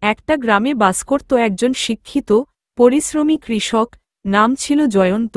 একটা গ্রামে বাস করত একজন শিক্ষিত পরিশ্রমী কৃষক। নাম ছিল জয়ন্ত।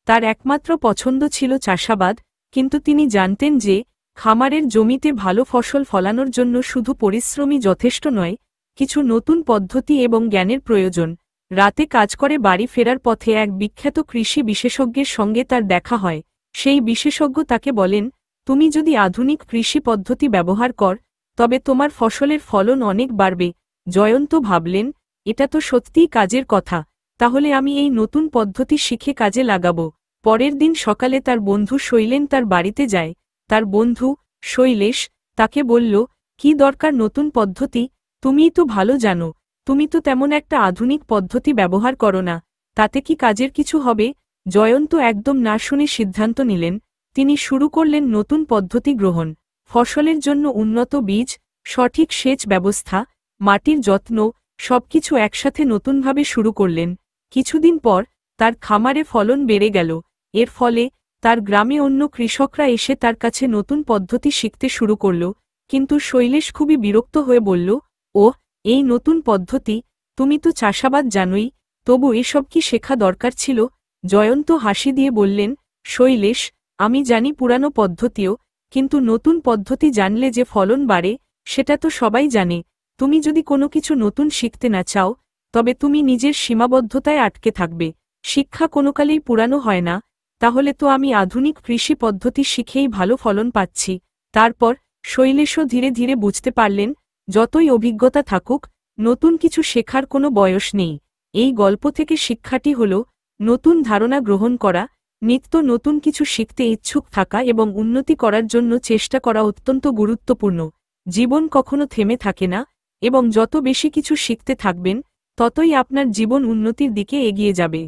তার একমাত্র পছন্দ ছিল চাষাবাদ, কিন্তু তিনি জানতেন যে খামারের জমিতে ভালো ফসল ফলানোর জন্য শুধু পরিশ্রমই যথেষ্ট নয়, কিছু নতুন পদ্ধতি এবং জ্ঞানের প্রয়োজন। রাতে কাজ করে বাড়ি ফেরার পথে এক বিখ্যাত কৃষি বিশেষজ্ঞের সঙ্গে তার দেখা হয়। সেই বিশেষজ্ঞ তাকে বলেন, তুমি যদি আধুনিক কৃষি পদ্ধতি ব্যবহার কর, তবে তোমার ফসলের ফলন অনেক বাড়বে। জয়ন্ত ভাবলেন, এটা তো সত্যিই কাজের কথা, তাহলে আমি এই নতুন পদ্ধতি শিখে কাজে লাগাবো। পরের দিন সকালে তার বন্ধু শৈলেন তার বাড়িতে যায়। তার বন্ধু শৈলেশ তাকে বলল, কি দরকার নতুন পদ্ধতি? তুমিই তো ভালো জানো, তুমি তো তেমন একটা আধুনিক পদ্ধতি ব্যবহার করো না, তাতে কি কাজের কিছু হবে? জয়ন্ত একদম না শুনে সিদ্ধান্ত নিলেন। তিনি শুরু করলেন নতুন পদ্ধতি গ্রহণ। ফসলের জন্য উন্নত বীজ, সঠিক সেচ ব্যবস্থা, মাটির যত্ন, সবকিছু একসাথে নতুনভাবে শুরু করলেন। কিছুদিন পর তার খামারে ফলন বেড়ে গেল। এর ফলে তার গ্রামে অন্য কৃষকরা এসে তার কাছে নতুন পদ্ধতি শিখতে শুরু করল। কিন্তু শৈলেশ খুবই বিরক্ত হয়ে বলল, ওহ, এই নতুন পদ্ধতি, তুমি তো চাষাবাদ জানোই, তবু এসব কি শেখা দরকার ছিল? জয়ন্ত হাসি দিয়ে বললেন, শৈলেশ, আমি জানি পুরানো পদ্ধতিও, কিন্তু নতুন পদ্ধতি জানলে যে ফলন বাড়ে, সেটা তো সবাই জানে। তুমি যদি কোনো কিছু নতুন শিখতে না চাও, তবে তুমি নিজের সীমাবদ্ধতায় আটকে থাকবে। শিক্ষা কোনোকালেই পুরানো হয় না। তাহলে তো আমি আধুনিক কৃষি পদ্ধতি শিখেই ভালো ফলন পাচ্ছি। তারপর শৈলেশও ধীরে ধীরে বুঝতে পারলেন, যতই অভিজ্ঞতা থাকুক, নতুন কিছু শেখার কোনো বয়স নেই। এই গল্প থেকে শিক্ষাটি হল, নতুন ধারণা গ্রহণ করা, নিত্য নতুন কিছু শিখতে ইচ্ছুক থাকা এবং উন্নতি করার জন্য চেষ্টা করা অত্যন্ত গুরুত্বপূর্ণ। জীবন কখনো থেমে থাকে না, এবং যত বেশি কিছু শিখতে থাকবেন, ততই আপনার জীবন উন্নতির দিকে এগিয়ে যাবে।